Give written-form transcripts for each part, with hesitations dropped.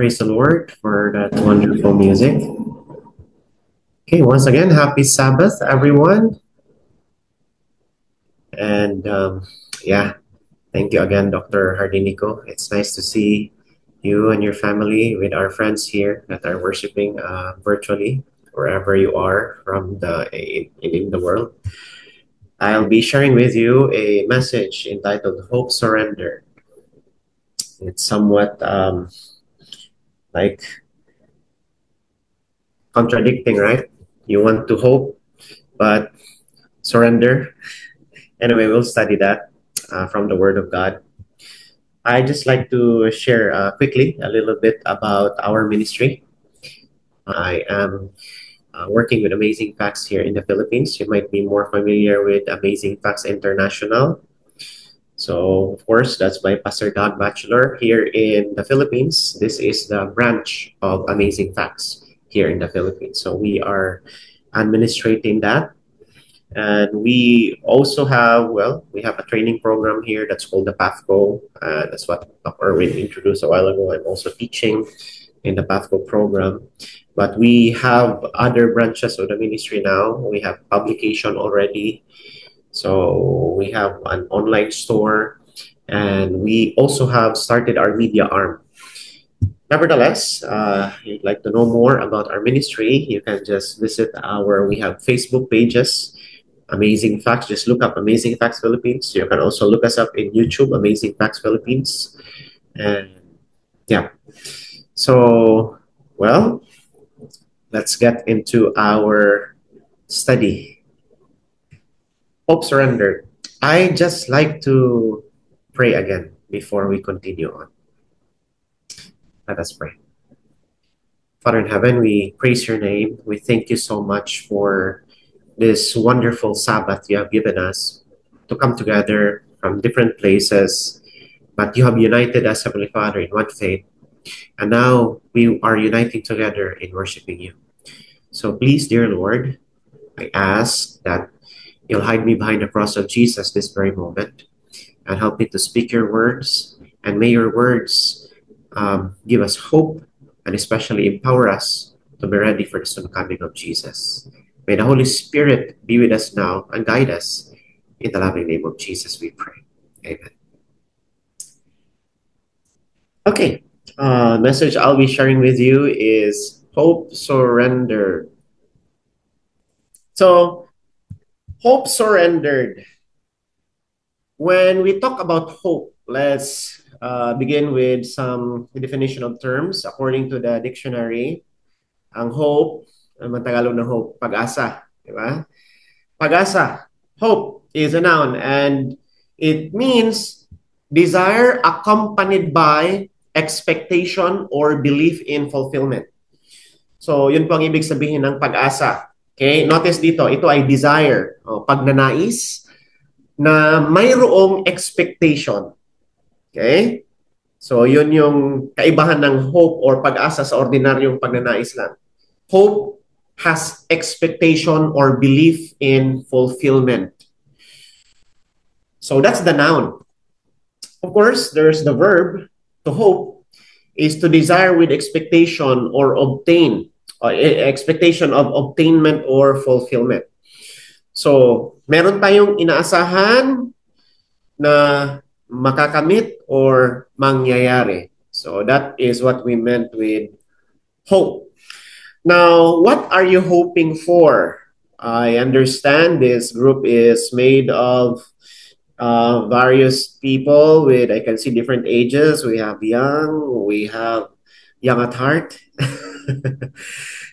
Praise the Lord for that wonderful music. Okay, once again, happy Sabbath, everyone. And yeah, thank you again, Dr. Hardinico. It's nice to see you and your family with our friends here that are worshiping virtually wherever you are from in the world. I'll be sharing with you a message entitled Hope Surrender. It's somewhat like contradicting, right? You want to hope, but surrender. Anyway, we'll study that from the Word of God. I just like to share quickly a little bit about our ministry. I am working with Amazing Facts here in the Philippines. You might be more familiar with Amazing Facts International. So, of course, that's by Pastor Doug Batchelor here in the Philippines. This is the branch of Amazing Facts here in the Philippines. So, we are administrating that. And we also have, well, we have a training program here that's called the PathGo. That's what Dr. Erwin introduced a while ago. I'm also teaching in the PathGo program. But we have other branches of the ministry now. We have publication already. So we have an online store. And we also have started our media arm. Nevertheless, you'd like to know more about our ministry, you can just visit we have Facebook pages. Amazing Facts. Just look up Amazing Facts Philippines. You can also look us up in YouTube, Amazing Facts Philippines. And yeah. So, well, let's get into our study. Hope surrendered. I just like to pray again before we continue on. Let us pray. Father in heaven, we praise your name. We thank you so much for this wonderful Sabbath you have given us to come together from different places, but you have united us, Heavenly Father, in one faith. And now we are uniting together in worshiping you. So please, dear Lord, I ask that you'll hide me behind the cross of Jesus this very moment and help me to speak your words. And may your words give us hope and especially empower us to be ready for the soon coming of Jesus. May the Holy Spirit be with us now and guide us. In the loving name of Jesus, we pray. Amen. Okay, message I'll be sharing with you is hope surrendered. So, hope surrendered. When we talk about hope, let's begin with some definition of terms. According to the dictionary, ang hope, ang Tagalog na hope, pag-asa. Diba? Pag-asa, hope is a noun and it means desire accompanied by expectation or belief in fulfillment. So, yun po ang ibig sabihin ng pag-asa. Okay? Notice dito, ito ay desire, pagnanais na mayroong expectation. Okay? So, yun yung kaibahan ng hope or pag-asa sa ordinaryong pagnanais lang. Hope has expectation or belief in fulfillment. So, that's the noun. Of course, there's the verb to hope is to desire with expectation or obtain, expectation of obtainment or fulfillment. So, meron tayong inaasahan na makakamit or mangyayari. So, that is what we meant with hope. Now, what are you hoping for? I understand this group is made of various people with, I can see different ages. We have young at heart.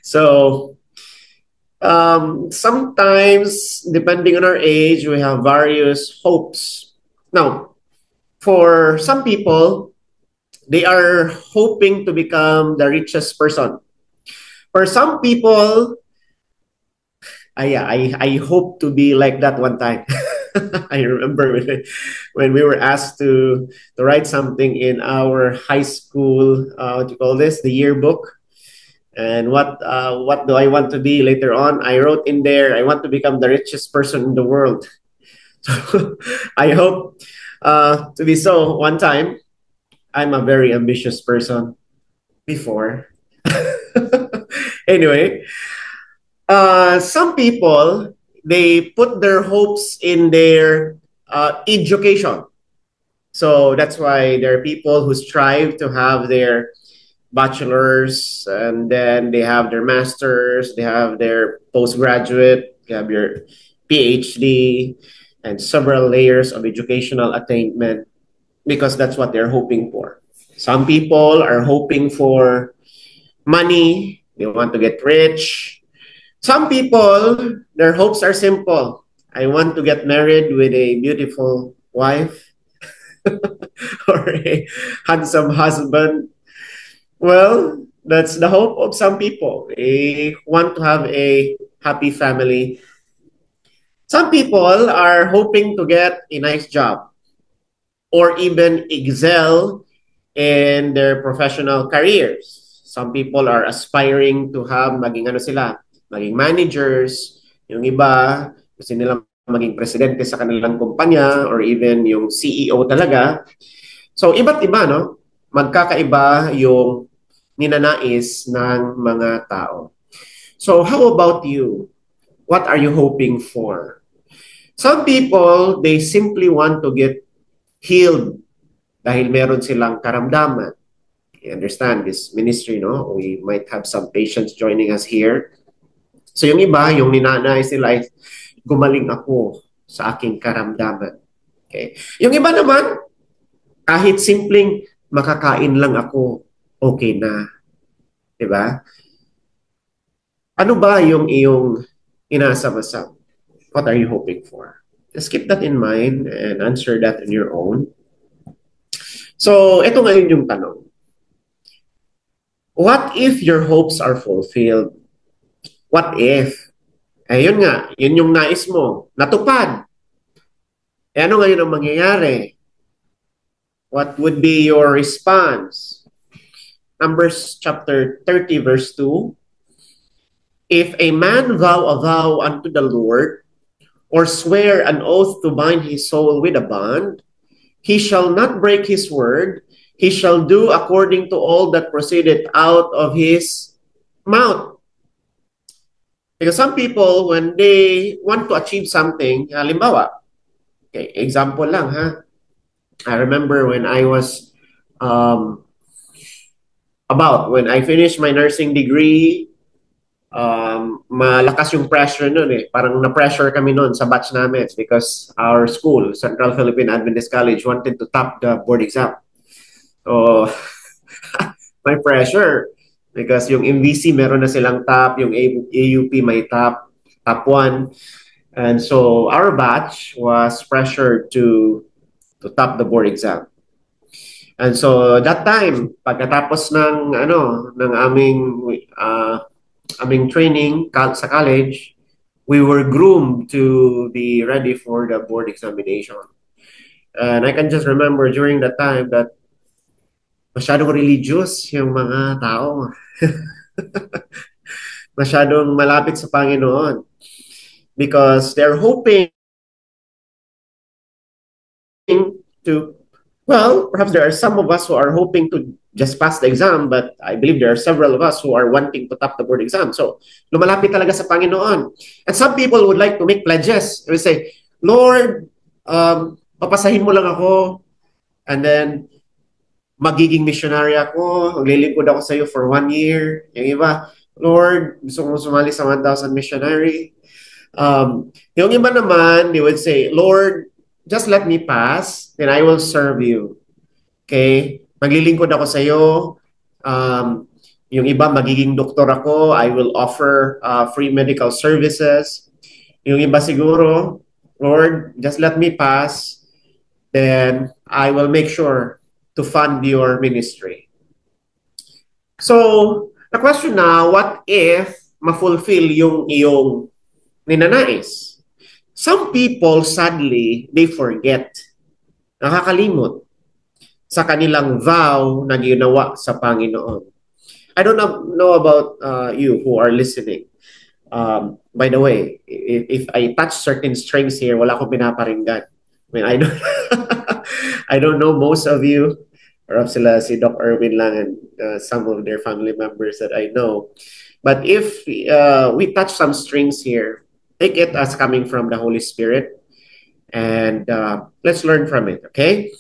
So, sometimes, depending on our age, we have various hopes. Now, for some people, they are hoping to become the richest person. For some people, I hope to be like that one time. I remember when we were asked to write something in our high school, what do you call this, the yearbook. And what do I want to be later on? I wrote in there, I want to become the richest person in the world. So I hope to be so one time. I'm a very ambitious person. before. Anyway, some people, they put their hopes in their education. So that's why there are people who strive to have their bachelor's, and then they have their master's, they have their postgraduate, they have your PhD, and several layers of educational attainment, because that's what they're hoping for. Some people are hoping for money, they want to get rich. Some people, their hopes are simple. I want to get married with a beautiful wife or a handsome husband. Well, that's the hope of some people. They want to have a happy family. Some people are hoping to get a nice job or even excel in their professional careers. Some people are aspiring to have maging ano sila, maging managers. Yung iba, gusto nila maging presidente sa kanilang kumpanya or even yung CEO talaga. So, iba't iba, no? Magkakaiba yung ninanais ng mga tao. So, how about you? What are you hoping for? Some people, they simply want to get healed dahil meron silang karamdaman. You understand this ministry, no? We might have some patients joining us here. So yung iba, yung ninanais nila ay gumaling ako sa aking karamdaman. Okay. Yung iba naman, kahit simpleng makakain lang ako, okay na. Diba? Ano ba yung iyong inasam-asam? What are you hoping for? Just keep that in mind and answer that on your own. So, ito ngayon yung tanong. What if your hopes are fulfilled? What if? Ayun nga, yun yung nais mo. Natupad. Eh ano ngayon ang mangyayari? What would be your response? Numbers chapter 30 verse 2. If a man vow a vow unto the Lord, or swear an oath to bind his soul with a bond, he shall not break his word. He shall do according to all that proceedeth out of his mouth. Because some people, when they want to achieve something, halimbawa, okay, example lang ha. I remember when I was when I finished my nursing degree, malakas yung pressure nun eh. Parang na-pressure kami nun sa batch namin because our school, Central Philippine Adventist College, wanted to top the board exam. So, may pressure because yung MVC meron na silang top, yung AUP may top 1. And so, our batch was pressured to top the board exam. And so, that time, pagkatapos ng aming training sa college, we were groomed to be ready for the board examination. And I can just remember during that time that masyadong religious yung mga tao. Masyadong malapit sa Panginoon. Because they're hoping to, well, perhaps there are some of us who are hoping to just pass the exam, but I believe there are several of us who are wanting to top the board exam. So, lumalapit talaga sa Panginoon. And some people would like to make pledges. They would say, Lord, papasahin mo lang ako, and then magiging missionary ako, maglilingkod ako sa iyo for 1 year. Yung iba, Lord, gusto kong sumali sa 1,000 missionary. Yung iba naman, they would say, Lord, just let me pass, then I will serve you. Okay? Maglilingkod ako sa iyo. Yung iba, magiging doktor ako. I will offer free medical services. Yung iba siguro, Lord, just let me pass, then I will make sure to fund your ministry. So, the question now, what if ma-fulfill yung iyong ninanais? Some people, sadly, they forget, nakakalimot sa kanilang vow na ginawa sa Panginoon. I don't know about you who are listening. By the way, if I touch certain strings here, wala akong pinaparinggan. I mean, I don't, I don't know most of you. Perhaps sila si Doc Erwin lang and some of their family members that I know. But if we touch some strings here, take it as coming from the Holy Spirit and let's learn from it, okay?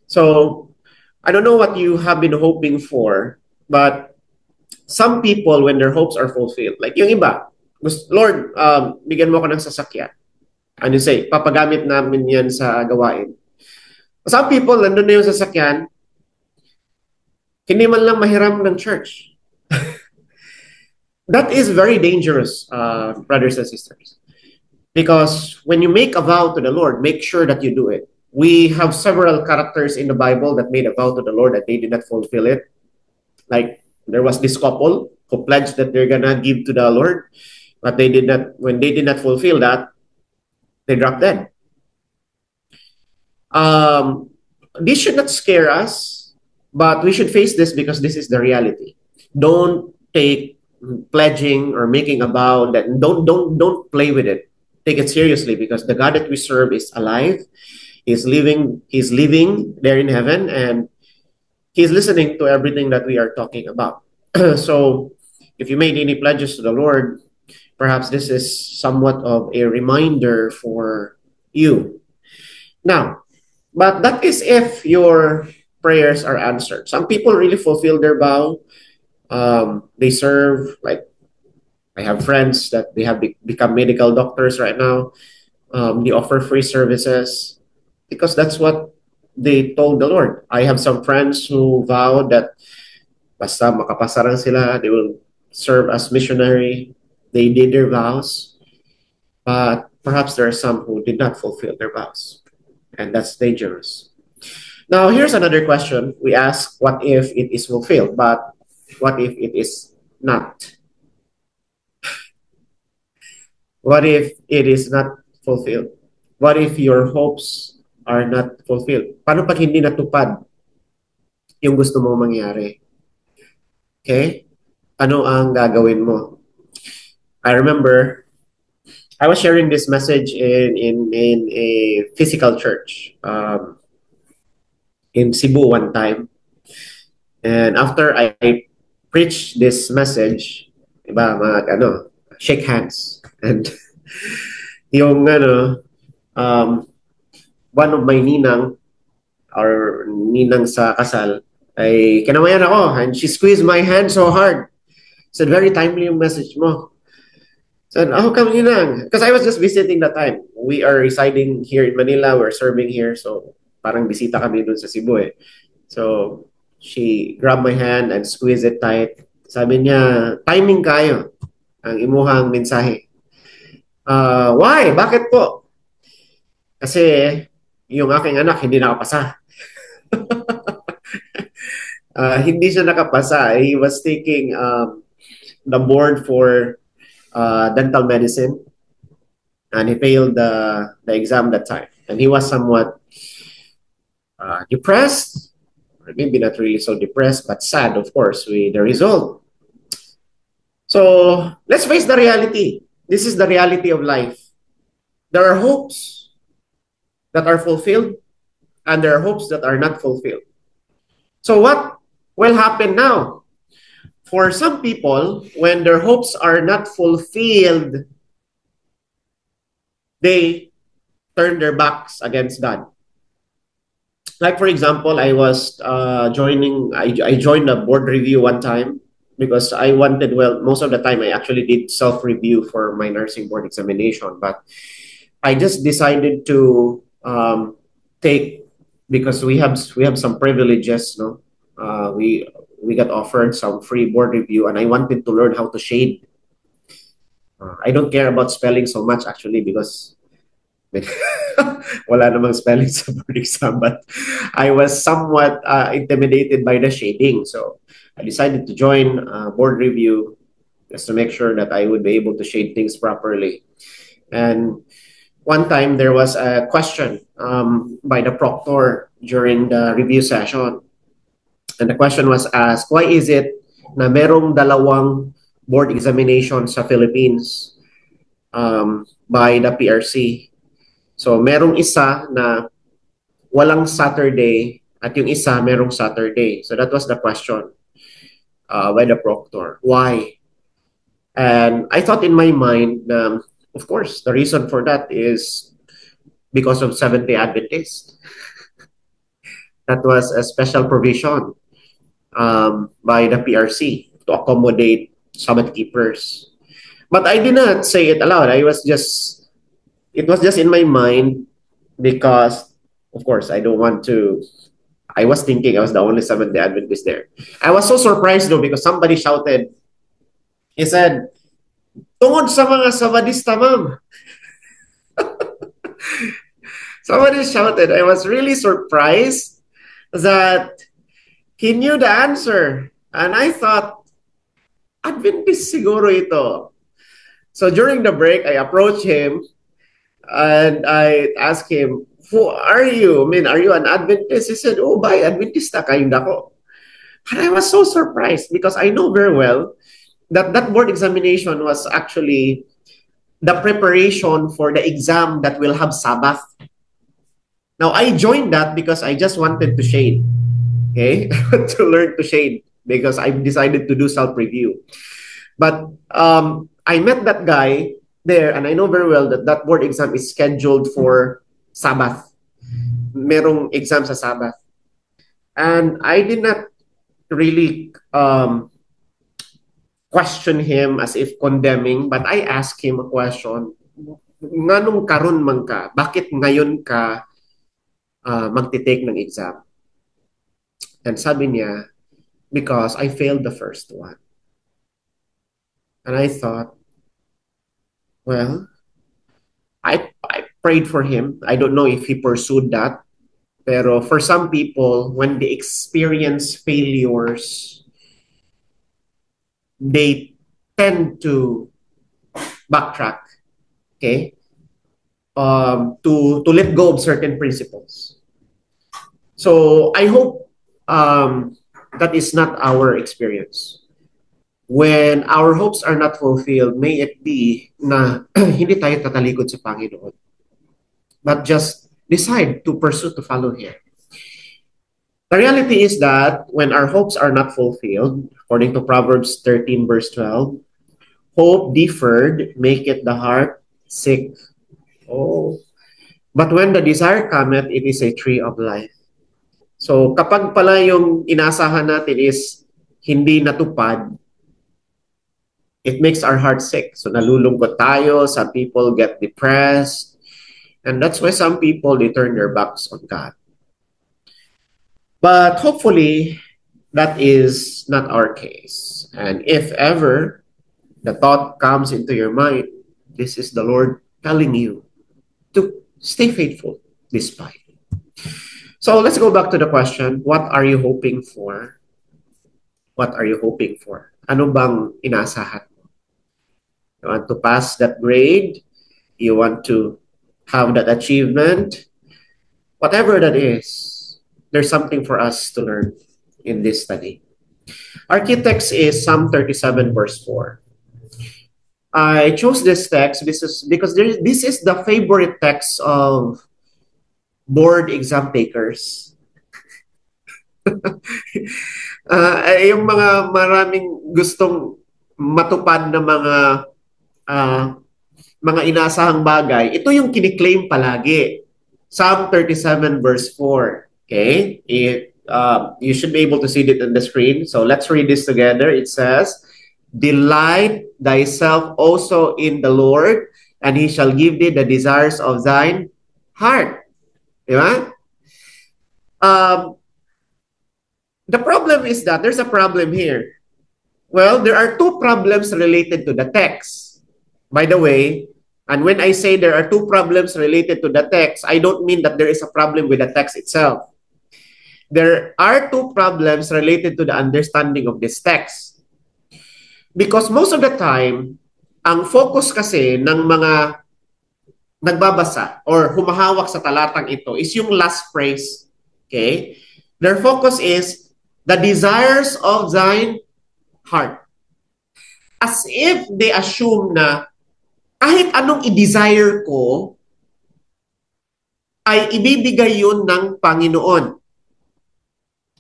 So, I don't know what you have been hoping for, but some people, when their hopes are fulfilled, like yung iba, Lord, bigyan mo ako ng sasakyan. Ano say, papagamit namin yan sa gawain. Some people, nandun na yung sasakyan, hindi man lang mahiram ng church. That is very dangerous, brothers and sisters. Because when you make a vow to the Lord, make sure that you do it. We have several characters in the Bible that made a vow to the Lord that they did not fulfill it. Like there was this couple who pledged that they're gonna give to the Lord, but they did not. When they did not fulfill that, they dropped dead. Um, this should not scare us, but we should face this because this is the reality. Don't take pledging or making a vow that don't play with it. Take it seriously because the God that we serve is alive. He's living there in heaven and he's listening to everything that we are talking about. So if you made any pledges to the Lord, perhaps this is somewhat of a reminder for you. Now, but that is if your prayers are answered. Some people really fulfill their vow. They serve, like I have friends that they have become medical doctors right now. They offer free services because that's what they told the Lord. I have some friends who vowed that basta makapasa lang sila, they will serve as missionary. They did their vows, but perhaps there are some who did not fulfill their vows, and that's dangerous. Now, here's another question. We ask, what if it is fulfilled? But what if it is not? What if it is not fulfilled? What if your hopes are not fulfilled? Paano pag hindi natupad yung gusto mong mangyari? Okay? Ano ang gagawin mo? I remember I was sharing this message in a physical church in Cebu one time. And after I preached this message, iba, shake hands. And yung one of my ninang or ninang sa kasal ay kinamayan ako and she squeezed my hand so hard. Said, very timely yung message mo. Said, oh, come ninang. Because I was just visiting that time. We are residing here in Manila. We're serving here. So parang bisita kami dun sa Cebu eh. So she grabbed my hand and squeezed it tight. Sabi niya, timing kayo ang imuhang mensahe. Why? Bakit po? Kasi yung aking anak hindi nakapasa. Hindi siya nakapasa. He was taking the board for dental medicine and he failed the exam that time. And he was somewhat depressed, or maybe not really so depressed, but sad, of course, with the result. So let's face the reality. This is the reality of life. There are hopes that are fulfilled and there are hopes that are not fulfilled. So what will happen now? For some people, when their hopes are not fulfilled, they turn their backs against God. Like for example, I was I joined a board review one time because I wanted, well, most of the time I actually did self-review for my nursing board examination, but I just decided to take, because we have some privileges, no? We got offered some free board review, and I wanted to learn how to shade. I don't care about spelling so much actually because wala namang spelling sa board exam, but I was somewhat intimidated by the shading. So I decided to join board review just to make sure that I would be able to shade things properly. And one time there was a question by the proctor during the review session. And the question was asked, why is it na merong dalawang board examination sa Philippines by the PRC? So merong isa na walang Saturday At yung isa, merong Saturday. So that was the question by the proctor. Why? And I thought in my mind, of course, the reason for that is because of Seventh-day Adventist. That was a special provision by the PRC to accommodate Sabbath keepers. But I did not say it aloud. It was just in my mind because, of course, I don't want to. I was thinking I was the only Seventh-day Adventist there. I was so surprised though because somebody shouted, he said, tungod sa mga Sabadista, ma'am. Somebody shouted. I was really surprised that he knew the answer. And I thought, Adventist siguro ito. So during the break, I approached him and I asked him, who are you? I mean, are you an Adventist? He said, oh, by Adventista kayong dako. And I was so surprised because I know very well that that board examination was actually the preparation for the exam that will have Sabbath. Now, I joined that because I just wanted to shade. Okay? To learn to shade because I decided to do self-review. But I met that guy there and I know very well that that board exam is scheduled for Sabbath. Merong exam sa Sabbath. And I did not really question him as if condemning, but I asked him a question. Nganong karon man ka? Bakit ngayon ka magtitake ng exam? And sabi niya, because I failed the first one. And I thought, well, I prayed for him. I don't know if he pursued that. Pero for some people, when they experience failures, they tend to backtrack, okay? To let go of certain principles. So I hope that is not our experience. When our hopes are not fulfilled, may it be na hindi tayo tatalikod sa Panginoon. But just decide to pursue to follow Him. The reality is that when our hopes are not fulfilled, according to Proverbs 13 verse 12, hope deferred maketh the heart sick. Oh. But when the desire cometh, it is a tree of life. So kapag pala yung inasahan natin is hindi natupad, it makes our heart sick. So nalulungkot tayo, some people get depressed, and that's why some people, they turn their backs on God. But hopefully, that is not our case. And if ever the thought comes into your mind, this is the Lord telling you to stay faithful despite. So let's go back to the question, what are you hoping for? What are you hoping for? Ano bang inaasahan mo? You want to pass that grade? You want to have that achievement? Whatever that is, there's something for us to learn in this study. Our key text is Psalm 37 verse 4. I chose this text because this is the favorite text of board exam takers. Yung mga maraming gustong matupad na mga inaasahang bagay, ito yung kiniklaim palagi. Psalm 37 verse 4. Okay? You should be able to see it on the screen. So let's read this together. It says, delight thyself also in the Lord, and He shall give thee the desires of thine heart. Diba? The problem is that there's a problem here. Well, there are two problems related to the text. By the way, and when I say there are two problems related to the text, I don't mean that there is a problem with the text itself. There are two problems related to the understanding of this text. Because most of the time, ang focus kasi ng mga nagbabasa or humahawak sa talatang ito is yung last phrase. Okay? Their focus is the desires of thine heart. As if they assume na kahit anong i-desire ko, ay ibibigay yun ng Panginoon.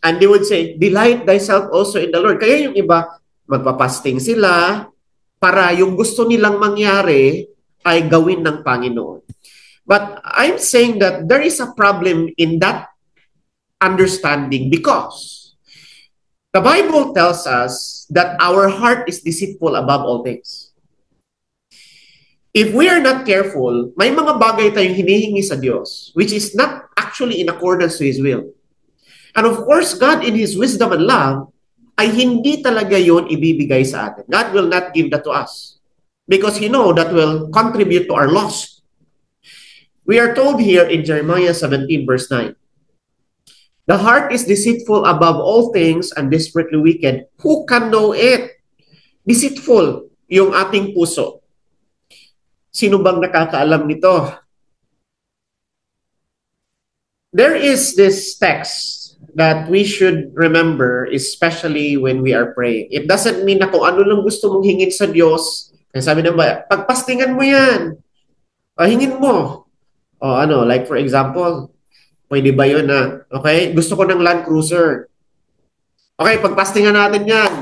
And they would say, delight thyself also in the Lord. Kaya yung iba, magpapasting sila para yung gusto nilang mangyari ay gawin ng Panginoon. But I'm saying that there is a problem in that understanding because the Bible tells us that our heart is deceitful above all things. If we are not careful, may mga bagay tayong hinihingi sa Diyos which is not actually in accordance to His will. And of course, God in His wisdom and love ay hindi talaga yon ibibigay sa atin. God will not give that to us because He know that will contribute to our loss. We are told here in Jeremiah 17 verse 9, the heart is deceitful above all things and desperately wicked. Who can know it? Deceitful yung ating puso. Sino bang nakakaalam nito? There is this text that we should remember, especially when we are praying. It doesn't mean na kung ano lang gusto mong hingin sa Diyos. Sabi na ba, pagpastingan mo yan. Hingin mo. Like for example, pwede ba yun na, okay, gusto ko ng Land Cruiser. Okay, pagpastingan natin yan.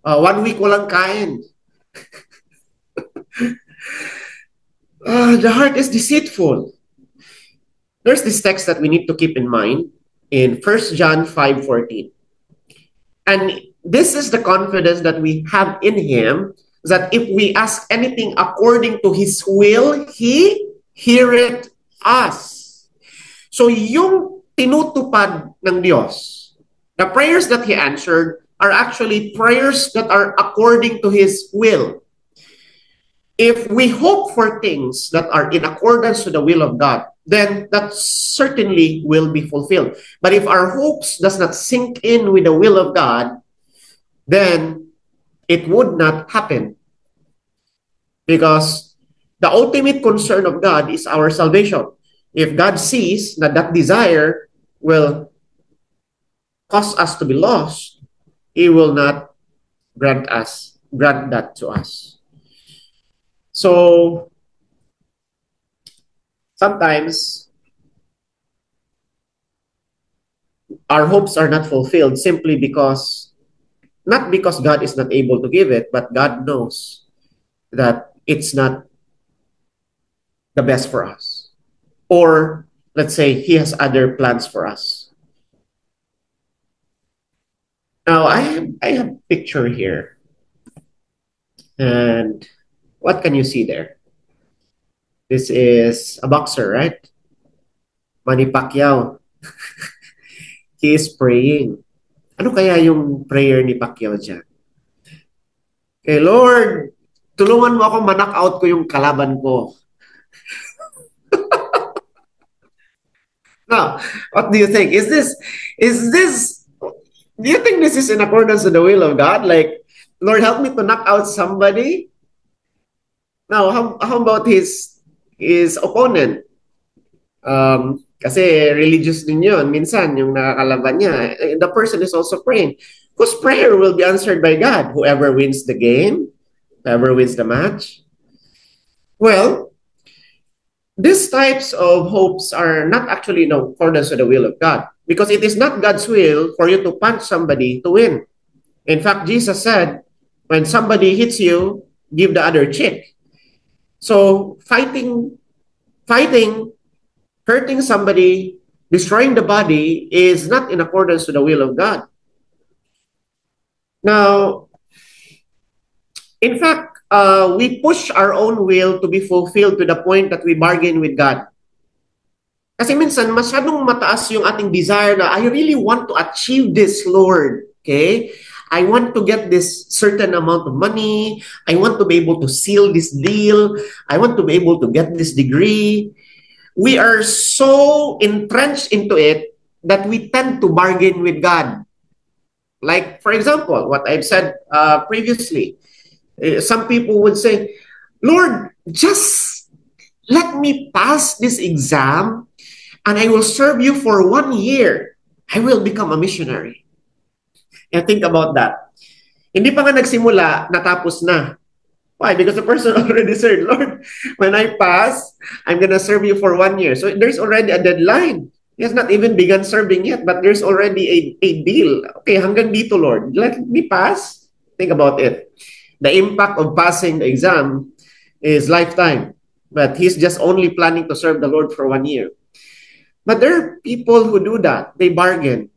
1 week walang kain. The heart is deceitful. There's this text that we need to keep in mind in 1 John 5:14. And this is the confidence that we have in Him, that if we ask anything according to His will, He heareth us. So yung tinutupad ng Diyos, the prayers that He answered are actually prayers that are according to His will. If we hope for things that are in accordance to the will of God, then that certainly will be fulfilled. But if our hopes does not sink in with the will of God, then it would not happen. Because the ultimate concern of God is our salvation. If God sees that that desire will cause us to be lost, He will not grant that to us. So, sometimes our hopes are not fulfilled simply because, not because God is not able to give it, but God knows that it's not the best for us. Or, let's say, He has other plans for us. Now, I have a picture here. And what can you see there? This is a boxer, right? Manny Pacquiao. He is praying. Ano kaya yung prayer ni Pacquiao dyan? Okay, Lord, tulungan mo ako ma-knock out ko yung kalaban ko. Now, what do you think? Do you think this is in accordance with the will of God? Like, Lord, help me to knock out somebody? Now, how about his opponent? Kasi religious din yun. Minsan, yung nakakalaban niya, the person is also praying. Whose prayer will be answered by God? Whoever wins the game? Whoever wins the match? Well, these types of hopes are not actually in accordance with the will of God. Because it is not God's will for you to punch somebody to win. In fact, Jesus said, when somebody hits you, give the other cheek. So, fighting, hurting somebody, destroying the body is not in accordance to the will of God. Now, in fact, we push our own will to be fulfilled to the point that we bargain with God. Kasi minsan, masyadong mataas yung ating desire na, I really want to achieve this, Lord. Okay? I want to get this certain amount of money. I want to be able to seal this deal. I want to be able to get this degree. We are so entrenched into it that we tend to bargain with God. Like, for example, what I've said previously, some people would say, Lord, just let me pass this exam and I will serve you for 1 year. I will become a missionary. And think about that. Hindi pa nga nagsimula, natapos na. Why? Because the person already said, Lord, when I pass, I'm gonna serve you for 1 year. So there's already a deadline. He has not even begun serving yet, but there's already a deal. Okay, hanggang dito, Lord. Let me pass. Think about it. The impact of passing the exam is lifetime. But he's just only planning to serve the Lord for 1 year. But there are people who do that. They bargain.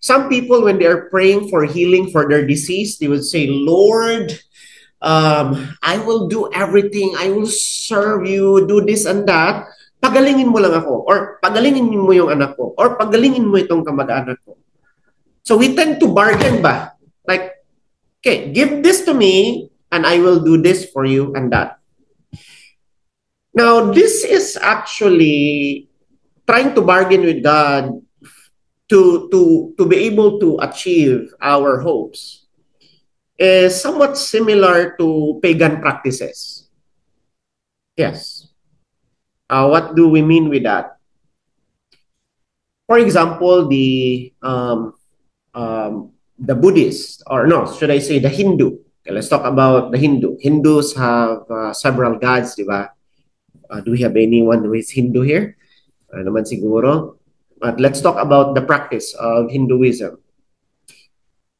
Some people, when they are praying for healing for their disease, they would say, Lord, I will do everything. I will serve you, do this and that. Pagalingin mo lang ako. Or pagalingin mo yung anak ko. Or pagalingin mo itong kamag-anak ko. So we tend to bargain ba? Like, okay, give this to me and I will do this for you and that. Now, this is actually trying to bargain with God to be able to achieve our hopes is somewhat similar to pagan practices. Yes. What do we mean with that? For example, the Buddhist, or no, should I say the Hindu? Okay, let's talk about the Hindu. Hindus have several gods, di ba? Do we have anyone who is Hindu here? Naman siguro. But let's talk about the practice of Hinduism.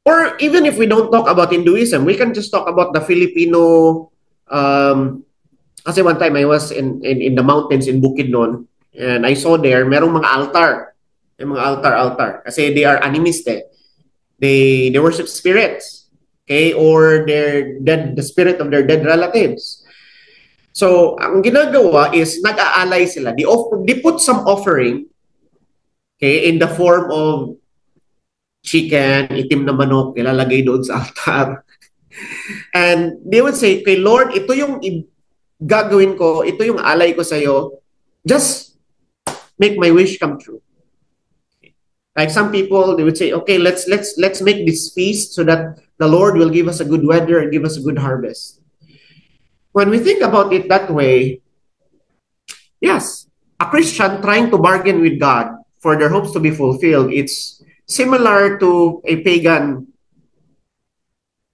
Or even if we don't talk about Hinduism, we can just talk about the Filipino. Kasi one time I was in the mountains in Bukidnon and I saw there, merong mga altar. May mga altar. Kasi they are animist eh. They worship spirits. Okay? Or their dead, the spirit of their dead relatives. So, ang ginagawa is nag-aalay sila. They put some offering, okay, in the form of chicken, itim na manok, ilalagay doon sa altar. And they would say, okay, Lord, ito yung gagawin ko, ito yung alay ko sa'yo. Just make my wish come true. Like some people, they would say, okay, let's make this feast so that the Lord will give us a good weather and give us a good harvest. When we think about it that way, yes, a Christian trying to bargain with God for their hopes to be fulfilled, it's similar to a pagan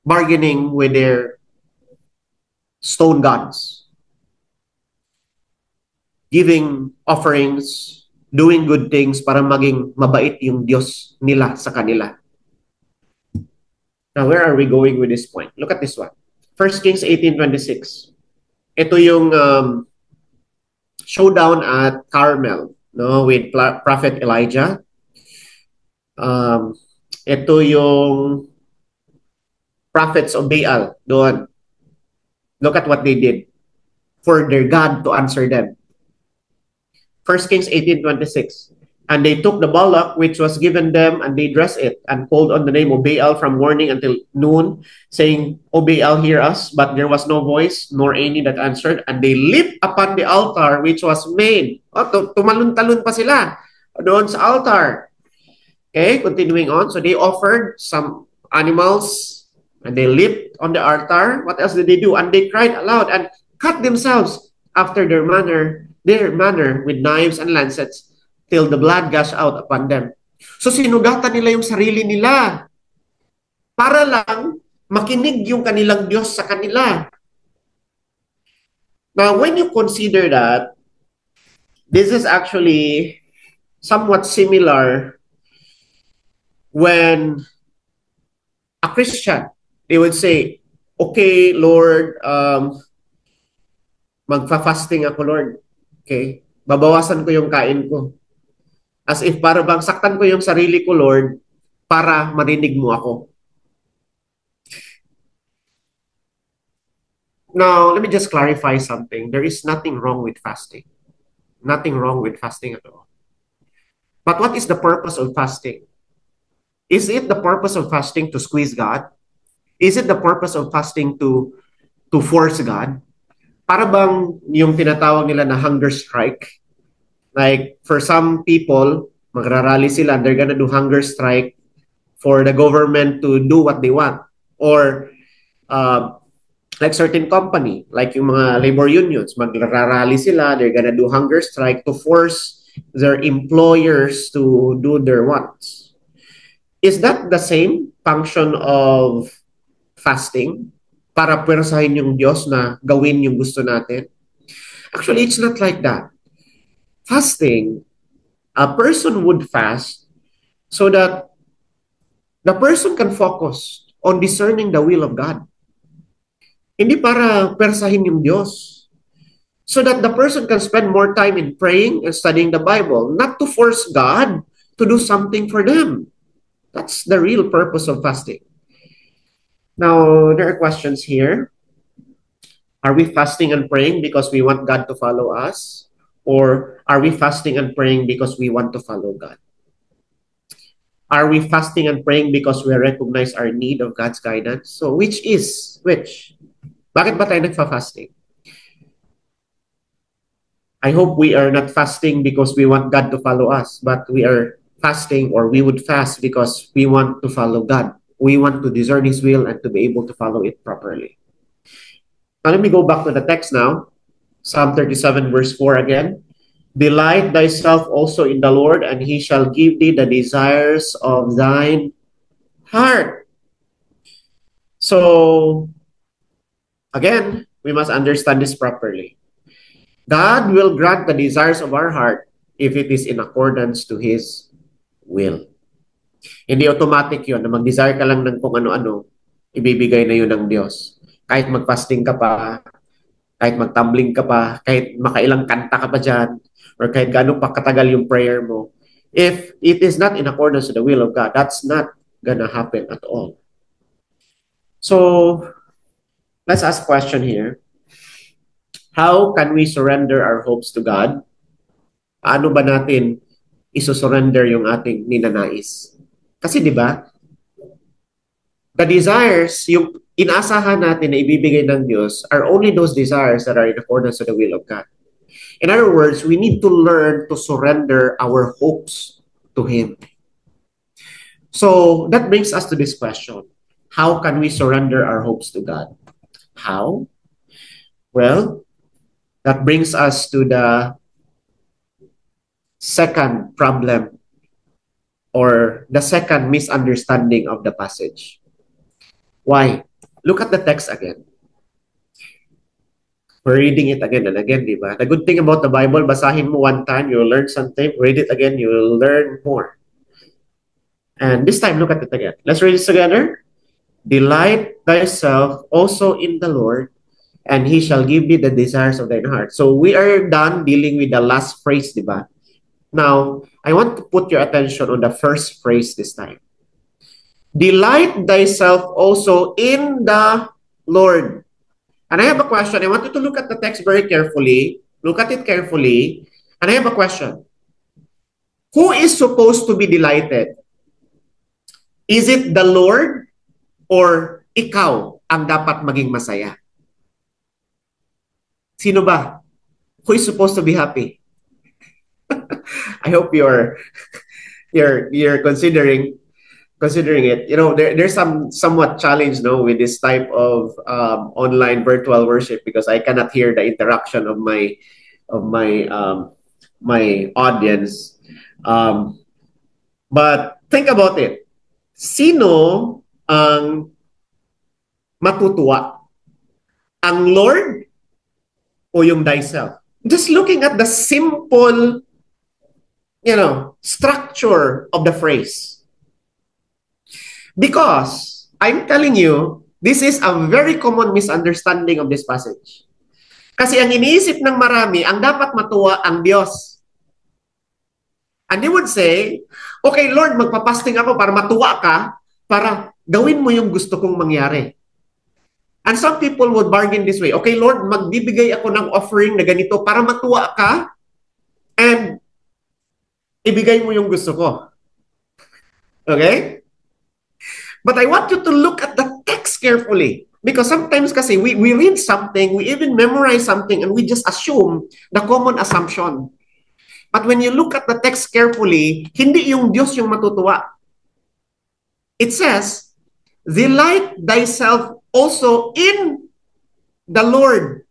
bargaining with their stone gods. Giving offerings, doing good things para maging mabait yung Diyos nila sa kanila. Now, where are we going with this point? Look at this one. 1 Kings 18:26. Ito yung showdown at Carmel, no, with Prophet Elijah. Ito yung prophets of Baal doon. Look at what they did for their God to answer them. 1 Kings 18:26. And they took the bullock which was given them, and they dressed it, and called on the name of Baal from morning until noon, saying, O Baal, hear us. But there was no voice, nor any that answered. And they leaped upon the altar which was made. Tumalon-talon pa sila doon sa altar. Okay, continuing on. So they offered some animals, and they leaped on the altar. What else did they do? And they cried aloud and cut themselves after their manner with knives and lancets, till the blood gushed out upon them. So sinugatan nila yung sarili nila para lang makinig yung kanilang Diyos sa kanila. Now, when you consider that, this is actually somewhat similar when a Christian, they would say, okay, Lord, magfa-fasting ako, Lord. Okay? Babawasan ko yung kain ko. As if para bang saktan ko yung sarili ko, Lord, para marinig mo ako. Now, let me just clarify something. There is nothing wrong with fasting. Nothing wrong with fasting at all. But what is the purpose of fasting? Is it the purpose of fasting to squeeze God? Is it the purpose of fasting to force God? Para bang yung tinatawag nila na hunger strike? Like, for some people, magrarally sila, they're gonna do hunger strike for the government to do what they want. Or, like certain company, like yung mga labor unions, magrarally sila, they're gonna do hunger strike to force their employers to do their wants. Is that the same function of fasting? Para pwersahin yung Diyos na gawin yung gusto natin? Actually, it's not like that. Fasting A person would fast so that the person can focus on discerning the will of God. Hindi para persahin yung Diyos. So that the person can spend more time in praying and studying the Bible, not to force God to do something for them. That's the real purpose of fasting. Now, there are questions here. Are we fasting and praying because we want God to follow us? Or are we fasting and praying because we want to follow God? Are we fasting and praying because we recognize our need of God's guidance? So, which is which? Bakit ba tayo nagfa-fasting? I hope we are not fasting because we want God to follow us, but we are fasting, or we would fast because we want to follow God. We want to discern His will and to be able to follow it properly. Now, let me go back to the text now. Psalm 37 verse 4 again. Delight thyself also in the Lord, and He shall give thee the desires of thine heart. So, again, we must understand this properly. God will grant the desires of our heart if it is in accordance to His will. Hindi automatic yun na mag-desire ka lang ng kung ano-ano, ibibigay na yun ng Diyos. Kahit mag-fasting ka pa, kahit mag-tumbling ka pa, kahit makailang kanta ka pa dyan, or kahit gaano pa katagal yung prayer mo, if it is not in accordance to the will of God, that's not gonna happen at all. So, let's ask a question here. How can we surrender our hopes to God? Paano ba natin iso-surrender yung ating ninanais? Kasi di ba, the desires, yung inaasahan natin na ibibigay ng Diyos are only those desires that are in accordance to the will of God. In other words, we need to learn to surrender our hopes to Him. So that brings us to this question. How can we surrender our hopes to God? How? Well, that brings us to the second problem, or the second misunderstanding of the passage. Why? Look at the text again. We're reading it again and again, di ba? The good thing about the Bible, basahin mo one time, you'll learn something. Read it again, you'll learn more. And this time, look at it again. Let's read this together. Delight thyself also in the Lord, and He shall give thee the desires of thine heart. So we are done dealing with the last phrase, di ba? Now, I want to put your attention on the first phrase this time. Delight thyself also in the Lord. And I have a question. I want you to look at the text very carefully. Look at it carefully. And I have a question. Who is supposed to be delighted? Is it the Lord or ikaw ang dapat maging masaya? Sino ba? Who is supposed to be happy? I hope you're considering it. You know, there's some somewhat challenge, no, with this type of online virtual worship, because I cannot hear the interaction of my my audience. But think about it. Sino ang matutuwa? Ang Lord o yung thyself? Just looking at the simple, structure of the phrase. Because I'm telling you, this is a very common misunderstanding of this passage. Kasi ang iniisip ng marami, ang dapat matuwa ang Diyos. And they would say, okay, Lord, magpapasting ako para matuwa ka, para gawin mo yung gusto kong mangyari. And some people would bargain this way. Okay, Lord, magbibigay ako ng offering na ganito para matuwa ka, and ibigay mo yung gusto ko. Okay? But I want you to look at the text carefully. Because sometimes kasi we read something, we even memorize something, and we just assume the common assumption. But when you look at the text carefully, hindi yung Diyos yung matutuwa. It says, delight thyself also in the Lord.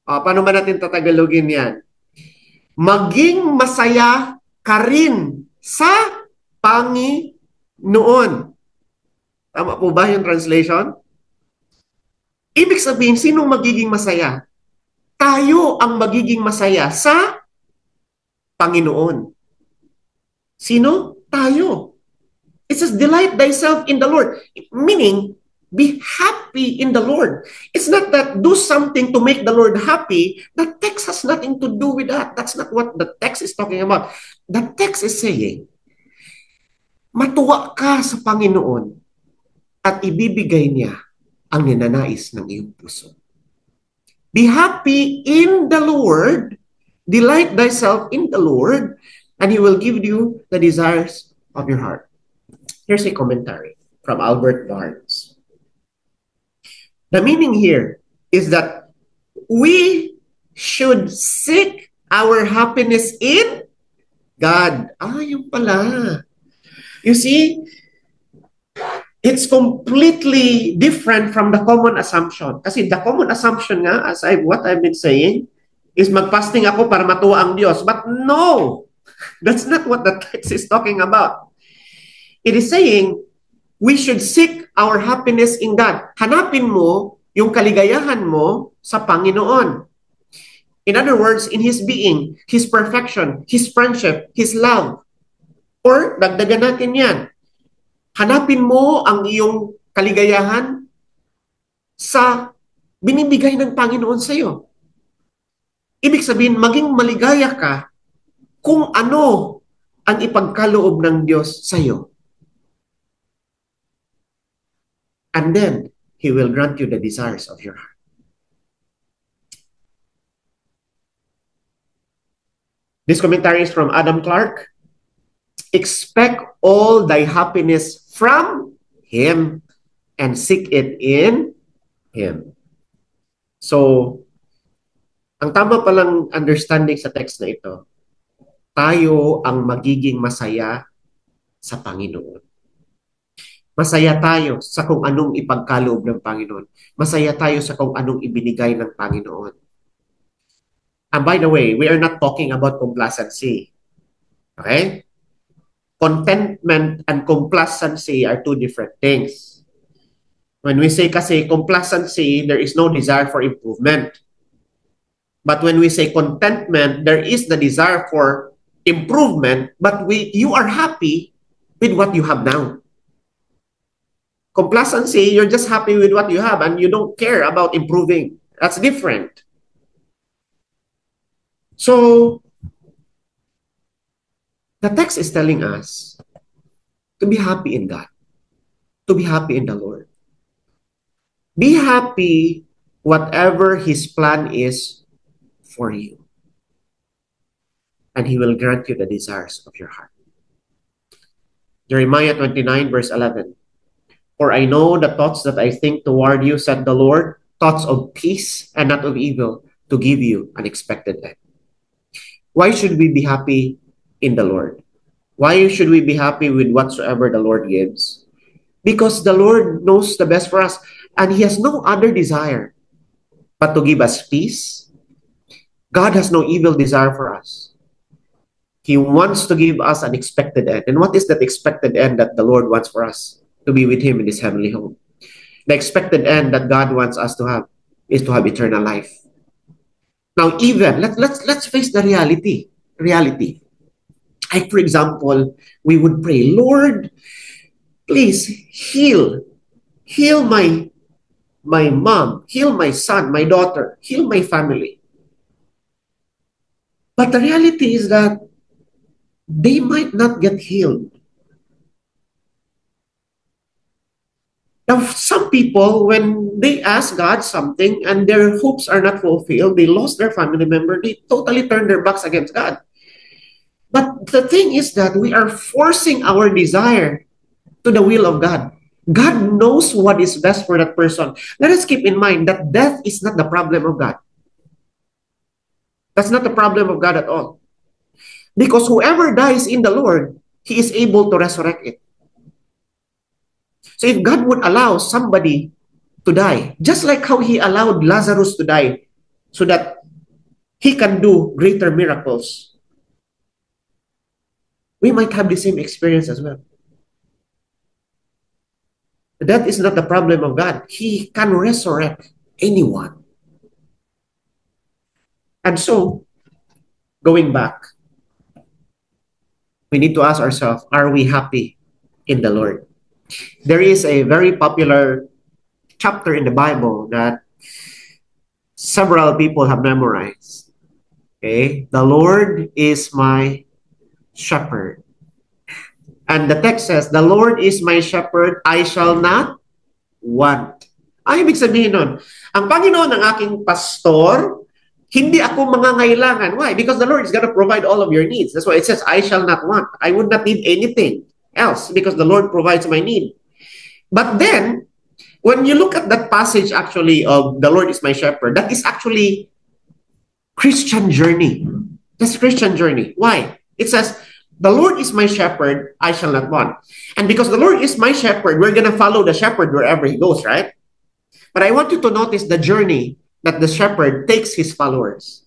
Paano ba natin tatagalogin yan? Maging masaya ka rin sa Panginoon. Tama po ba yung translation? Ibig sabihin, sino magiging masaya? Tayo ang magiging masaya sa Panginoon. Sino? Tayo. It says, delight thyself in the Lord. Meaning, be happy in the Lord. It's not that do something to make the Lord happy. The text has nothing to do with that. That's not what the text is talking about. The text is saying, matuwa ka sa Panginoon at ibibigay niya ang ninanais ng iyong puso. Be happy in the Lord. Delight thyself in the Lord, and He will give you the desires of your heart. Here's a commentary from Albert Barnes. The meaning here is that we should seek our happiness in God. Yung pala. You see, it's completely different from the common assumption. Kasi the common assumption nga, what I've been saying, is magpasting ako para matuwa ang Diyos. But no, that's not what the text is talking about. It is saying, we should seek our happiness in God. Hanapin mo yung kaligayahan mo sa Panginoon. In other words, in His being, His perfection, His friendship, His love. Or, dagdagan natin yan. Hanapin mo ang iyong kaligayahan sa binibigay ng Panginoon sa iyo. Ibig sabihin, maging maligaya ka kung ano ang ipagkaloob ng Diyos sa iyo. And then, He will grant you the desires of your heart. This commentary is from Adam Clark. Expect all thy happiness from Him and seek it in Him. So, ang tama palang understanding sa text na ito, tayo ang magiging masaya sa Panginoon. Masaya tayo sa kung anong ipagkaloob ng Panginoon. Masaya tayo sa kung anong ibinigay ng Panginoon. And by the way, we are not talking about complacency. Okay? Contentment and complacency are two different things. When we say kasi complacency, there is no desire for improvement. But when we say contentment, there is the desire for improvement, but you are happy with what you have now. Complacency, you're just happy with what you have and you don't care about improving. That's different. So, the text is telling us to be happy in God, to be happy in the Lord. Be happy whatever His plan is for you. And He will grant you the desires of your heart. Jeremiah 29 verse 11. For I know the thoughts that I think toward you, said the Lord, thoughts of peace and not of evil, to give you an expected end. Why should we be happy in the Lord? Why should we be happy with whatsoever the Lord gives? Because the Lord knows the best for us, and He has no other desire but to give us peace. God has no evil desire for us. He wants to give us an expected end. And what is that expected end that the Lord wants for us? To be with Him in His heavenly home. The expected end that God wants us to have is to have eternal life. Now, even let's face the reality. Like, for example, we would pray, Lord, please heal my mom, heal my son, my daughter, heal my family. But the reality is that they might not get healed. Now, some people, when they ask God something and their hopes are not fulfilled, they lost their family member, they totally turn their backs against God. But the thing is that we are forcing our desire to the will of God. God knows what is best for that person. Let us keep in mind that death is not the problem of God. That's not the problem of God at all. Because whoever dies in the Lord, He is able to resurrect it. So if God would allow somebody to die, just like how He allowed Lazarus to die so that he can do greater miracles, we might have the same experience as well. That is not the problem of God. He can resurrect anyone. And so, going back, we need to ask ourselves, are we happy in the Lord? There is a very popular chapter in the Bible that several people have memorized. Okay? The Lord is my shepherd. And the text says, the Lord is my shepherd, I shall not want. Ay, ibig sabihin nun, ang Panginoon ang aking pastor, hindi ako mangangailangan. Why? Because the Lord is going to provide all of your needs. That's why it says, I shall not want. I would not need anything else because the Lord provides my need. But then, when you look at that passage actually of the Lord is my shepherd, that is actually Christian journey. That's Christian journey. Why? It says, the Lord is my shepherd, I shall not want. And because the Lord is my shepherd, we're going to follow the shepherd wherever he goes, right? But I want you to notice the journey that the shepherd takes his followers.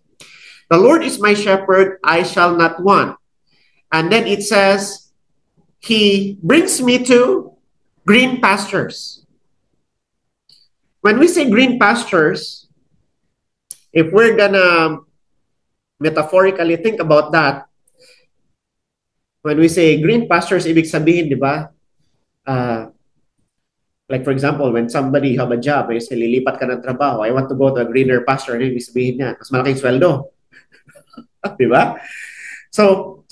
The Lord is my shepherd, I shall not want. And then it says, he brings me to green pastures. When we say green pastures, if we're gonna metaphorically think about that, when we say green pastures, ibig sabihin, di ba? Like for example, when somebody have a job, ay say, lilipat ka ng trabaho, I want to go to a greener pasture, ano ibig sabihin niya? Mas malaking sweldo. Di ba? So,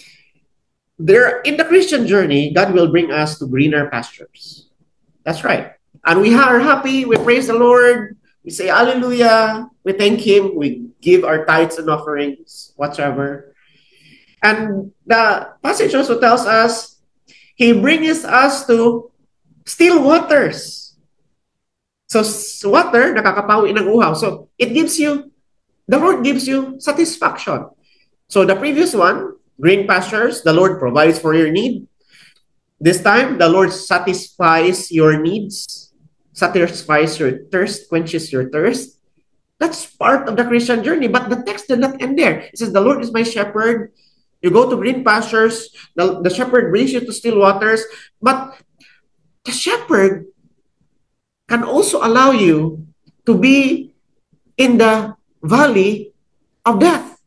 there in the Christian journey, God will bring us to greener pastures. That's right. And we are happy, we praise the Lord, we say hallelujah, we thank Him, we give our tithes and offerings, whatever. And the passage also tells us, He brings us to still waters. So water, nakakapawi ng uhaw. So it gives you, the Lord gives you satisfaction. So the previous one, green pastures, the Lord provides for your need. This time, the Lord satisfies your needs, satisfies your thirst, quenches your thirst. That's part of the Christian journey. But the text did not end there. It says, the Lord is my shepherd. You go to green pastures. The shepherd brings you to still waters. But the shepherd can also allow you to be in the valley of death.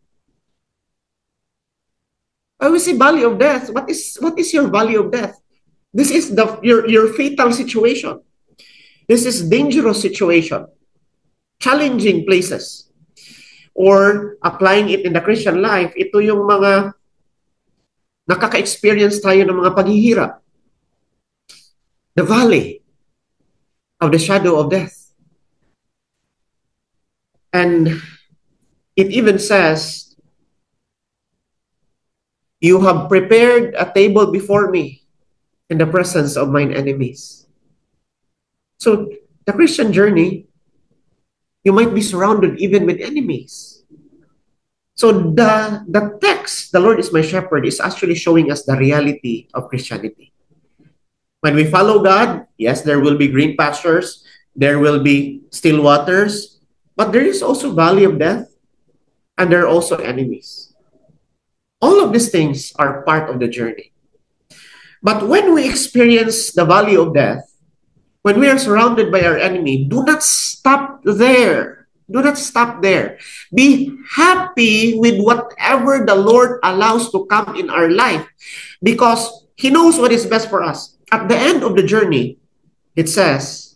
I will say valley of death. What is your valley of death? This is your fatal situation. This is dangerous situation. Challenging places. Or applying it in the Christian life, ito yung mga nakaka-experience tayo ng mga paghihirap. The valley of the shadow of death. And it even says, you have prepared a table before me in the presence of mine enemies. So, the Christian journey, you might be surrounded even with enemies. So, the text, the Lord is my shepherd, is actually showing us the reality of Christianity. When we follow God, yes, there will be green pastures, there will be still waters, but there is also valley of death, and there are also enemies. All of these things are part of the journey. But when we experience the valley of death, when we are surrounded by our enemy, do not stop there. Do not stop there. Be happy with whatever the Lord allows to come in our life because He knows what is best for us. At the end of the journey, it says,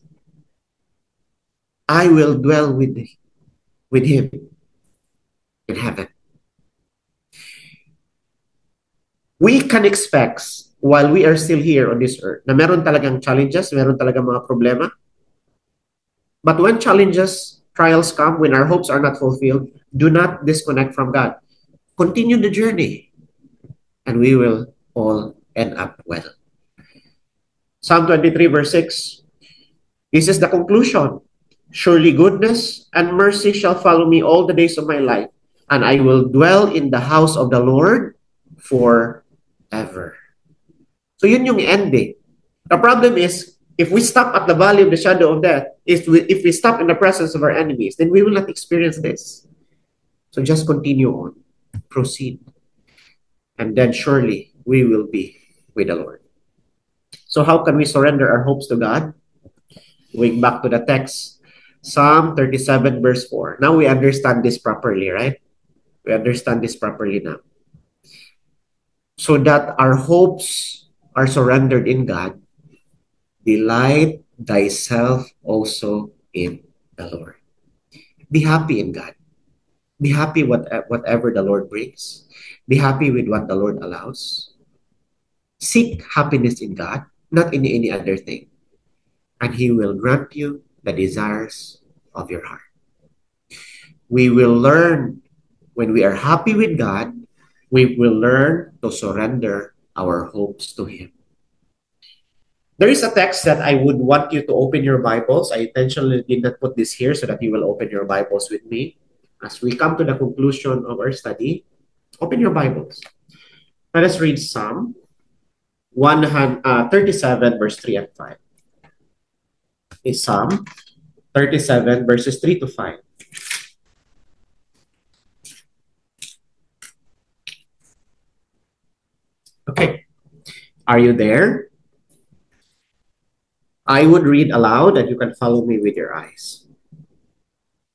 I will dwell with Him in heaven. We can expect, while we are still here on this earth, na meron talagang challenges, meron talagang mga problema. But when challenges, trials come, when our hopes are not fulfilled, do not disconnect from God. Continue the journey, and we will all end up well. Psalm 23 verse 6, this is the conclusion. Surely goodness and mercy shall follow me all the days of my life, and I will dwell in the house of the Lord forever. So yun yung ending. The problem is, if we stop at the valley of the shadow of death, if we stop in the presence of our enemies, then we will not experience this. So just continue on. Proceed. And then surely we will be with the Lord. So how can we surrender our hopes to God? Going back to the text, Psalm 37 verse 4. Now we understand this properly, right? We understand this properly now. so that our hopes are surrendered in God. Delight thyself also in the Lord. Be happy in God. Be happy whatever the Lord brings. Be happy with what the Lord allows. Seek happiness in God, not in any other thing. And He will grant you the desires of your heart. We will learn when we are happy with God, we will learn to surrender our hopes to Him. There is a text that I would want you to open your Bibles. I intentionally did not put this here so that you will open your Bibles with me. As we come to the conclusion of our study, open your Bibles. Let us read Psalm 37, verse 3 and 5. Is Psalm 37, verses 3 to 5. Okay. Are you there? I would read aloud and you can follow me with your eyes.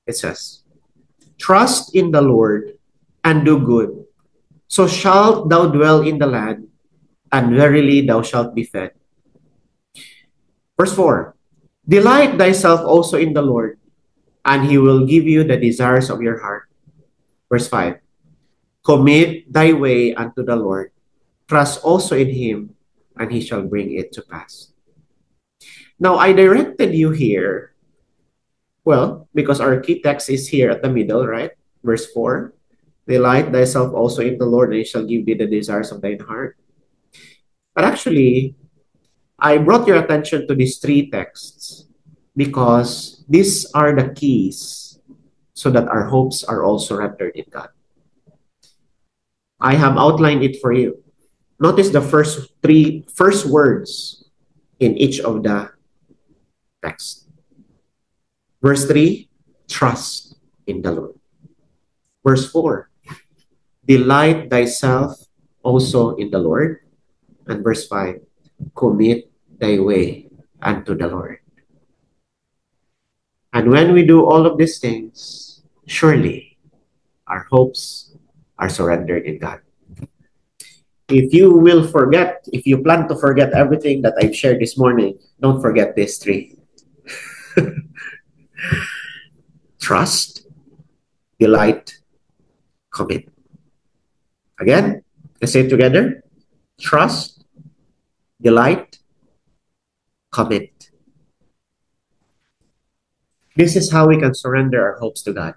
It says, trust in the Lord and do good, so shalt thou dwell in the land, and verily thou shalt be fed. Verse 4, delight thyself also in the Lord, and He will give you the desires of your heart. Verse 5, commit thy way unto the Lord, trust also in Him, and He shall bring it to pass. Now, I directed you here, well, because our key text is here at the middle, right? Verse 4, delight thyself also in the Lord, and He shall give thee the desires of thine heart. But actually, I brought your attention to these three texts because these are the keys so that our hopes are all surrendered in God. I have outlined it for you. Notice the first words in each of the texts. Verse 3, trust in the Lord. Verse 4, delight thyself also in the Lord. And verse 5, commit thy way unto the Lord. And when we do all of these things, surely our hopes are surrendered in God. If you plan to forget everything that I've shared this morning, don't forget these three. Trust, delight, commit. Again, let's say it together. Trust, delight, commit. This is how we can surrender our hopes to God.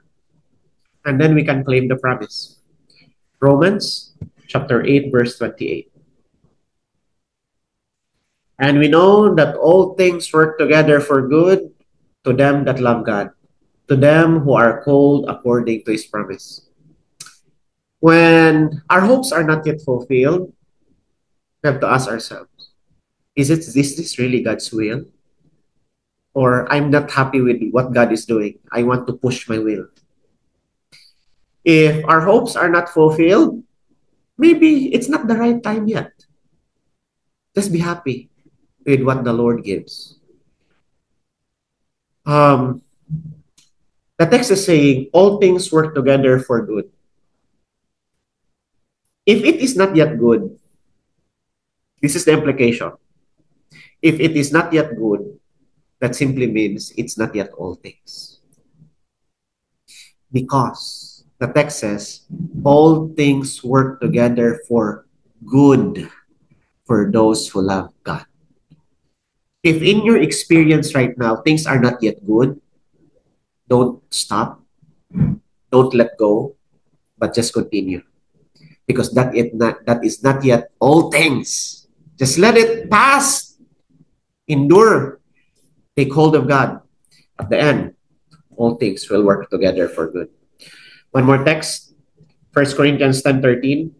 And then we can claim the promise. Romans chapter 8, verse 28. And we know that all things work together for good to them that love God, to them who are called according to His promise. When our hopes are not yet fulfilled, we have to ask ourselves, is this really God's will? Or I'm not happy with what God is doing. I want to push my will. If our hopes are not fulfilled, maybe it's not the right time yet. Just be happy with what the Lord gives. The text is saying, all things work together for good. If it is not yet good, this is the implication. If it is not yet good, that simply means it's not yet all things. Because the text says, all things work together for good for those who love God. If in your experience right now, things are not yet good, don't stop. Don't let go, but just continue. Because that is not yet all things. Just let it pass. Endure. Take hold of God. At the end, all things will work together for good. One more text. 1 Corinthians 10:13.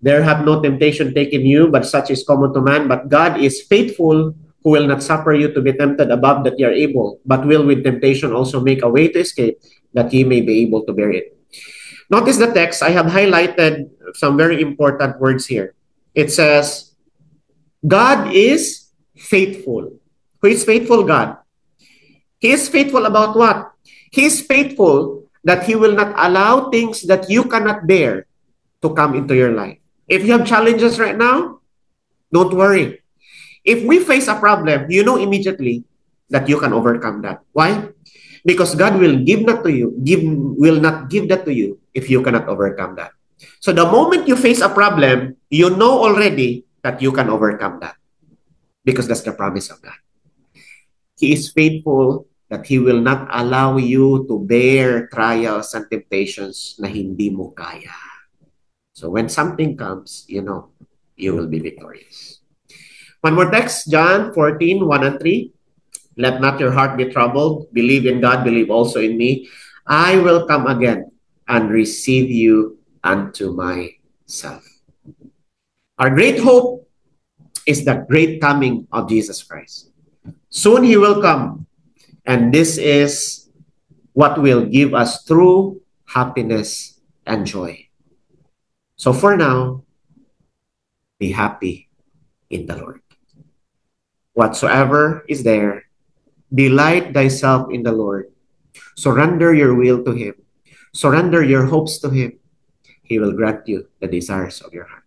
There have no temptation taken you, but such is common to man. But God is faithful, who will not suffer you to be tempted above that you are able, but will with temptation also make a way to escape, that ye may be able to bear it. Notice the text. I have highlighted some very important words here. It says, God is faithful. Who is faithful? God. He is faithful about what? He is faithful that He will not allow things that you cannot bear to come into your life. If you have challenges right now, don't worry. If we face a problem, you know immediately that you can overcome that. Why? Because God will give that to you, will not give that to you if you cannot overcome that. So the moment you face a problem, you know already that you can overcome that because that's the promise of God. He is faithful that He will not allow you to bear trials and temptations na hindi mo kaya. So when something comes, you know, you will be victorious. One more text, John 14:1 and 3. Let not your heart be troubled. Believe in God, believe also in me. I will come again and receive you unto myself. Our great hope is the great coming of Jesus Christ. Soon He will come, and this is what will give us true happiness and joy. So for now, be happy in the Lord. Whatsoever is there, delight thyself in the Lord. Surrender your will to Him. Surrender your hopes to Him. He will grant you the desires of your heart.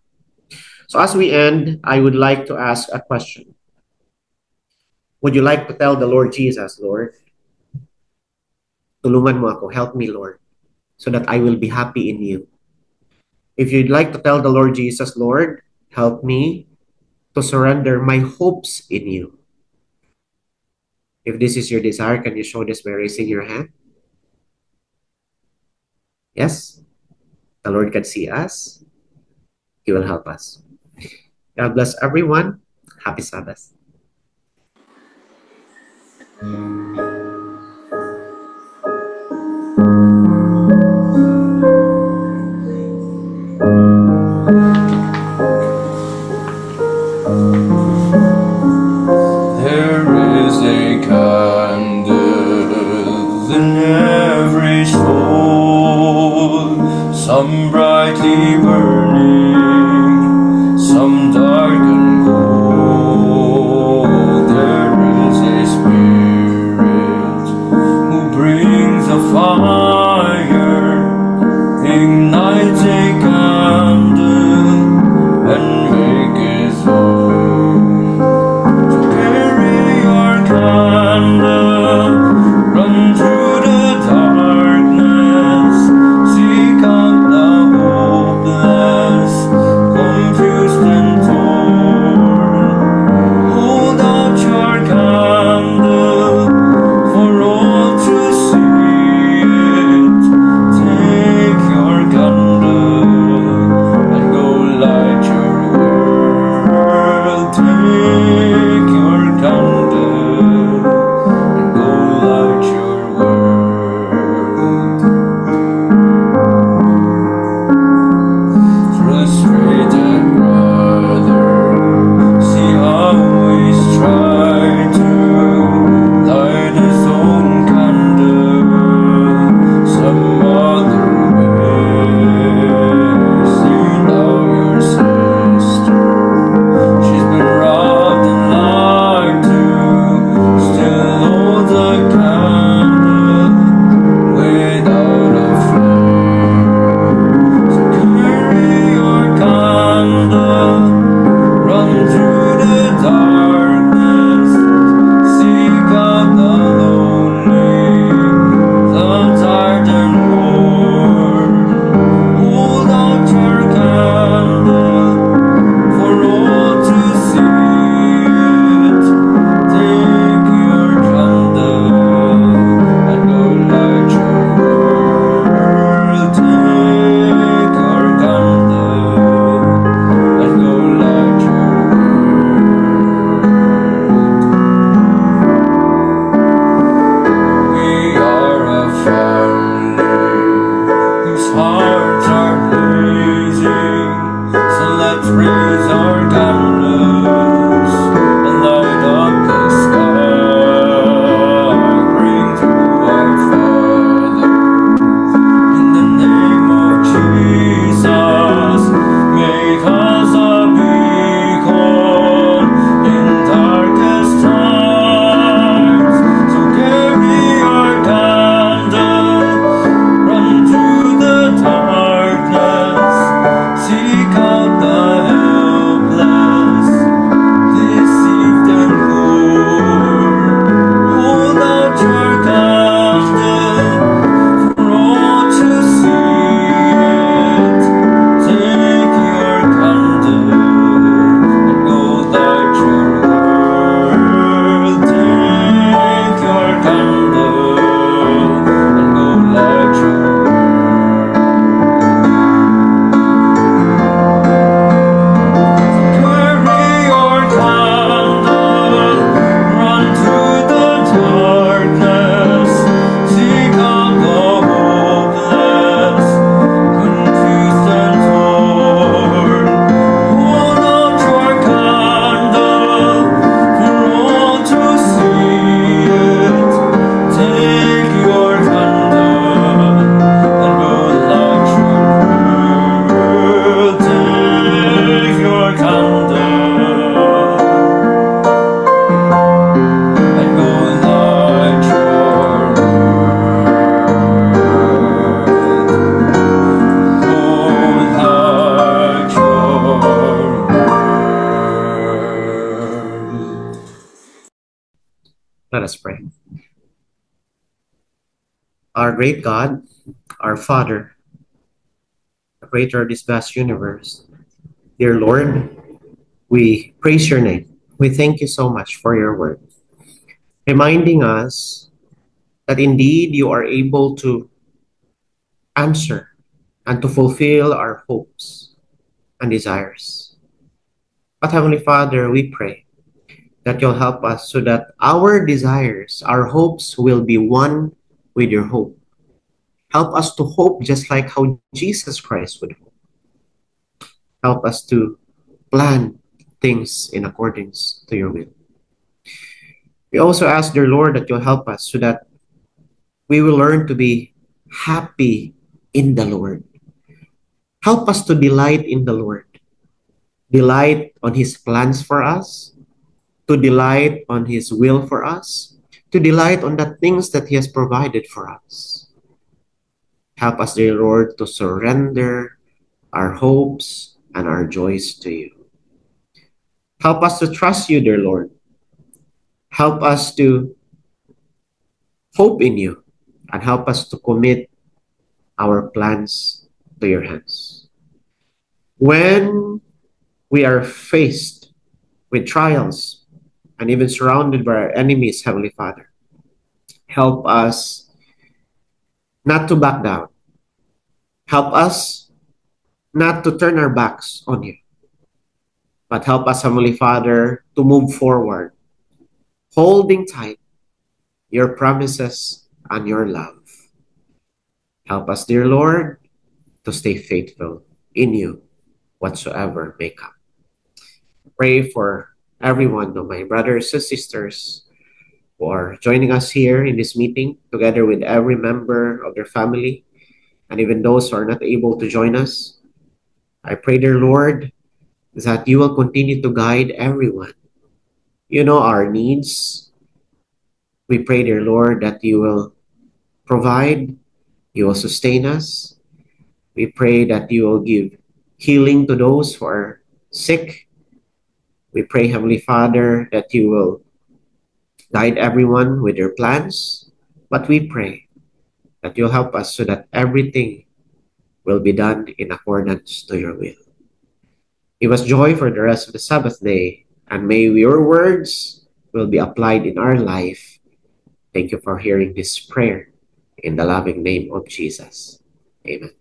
So as we end, I would like to ask a question. Would you like to tell the Lord Jesus, Lord, tulungan mo ako, help me, Lord, so that I will be happy in you. If you'd like to tell the Lord Jesus, Lord, help me to surrender my hopes in you. If this is your desire, can you show this by raising your hand? Yes, the Lord can see us. He will help us. God bless everyone. Happy Sabbath. There is a candle in every soul, some brightly burning, some dark and cold. There is a spirit who brings a fire, ignites a candle, and make it home. So carry your candle, run through the darkness, seek out the hopeless, great God, our Father, the creator of this vast universe, dear Lord, we praise your name. We thank you so much for your word, reminding us that indeed you are able to answer and to fulfill our hopes and desires. But Heavenly Father, we pray that you'll help us so that our desires, our hopes will be one with your hope. Help us to hope just like how Jesus Christ would hope. Help us to plan things in accordance to your will. We also ask, dear Lord, that you'll help us so that we will learn to be happy in the Lord. Help us to delight in the Lord. Delight on his plans for us, to delight on his will for us, to delight on the things that he has provided for us. Help us, dear Lord, to surrender our hopes and our joys to you. Help us to trust you, dear Lord. Help us to hope in you and help us to commit our plans to your hands. When we are faced with trials and even surrounded by our enemies, Heavenly Father, help us not to back down. Help us not to turn our backs on you, but help us, Heavenly Father, to move forward, holding tight your promises and your love. Help us, dear Lord, to stay faithful in you whatsoever may come. Pray for every one of my brothers and sisters who are joining us here in this meeting, together with every member of their family, and even those who are not able to join us. I pray, dear Lord, that you will continue to guide everyone. You know our needs. We pray, dear Lord, that you will provide, you will sustain us. We pray that you will give healing to those who are sick. We pray, Heavenly Father, that you will guide everyone with your plans. But we pray that you'll help us so that everything will be done in accordance to your will. Give us joy for the rest of the Sabbath day, and may your words will be applied in our life. Thank you for hearing this prayer in the loving name of Jesus. Amen.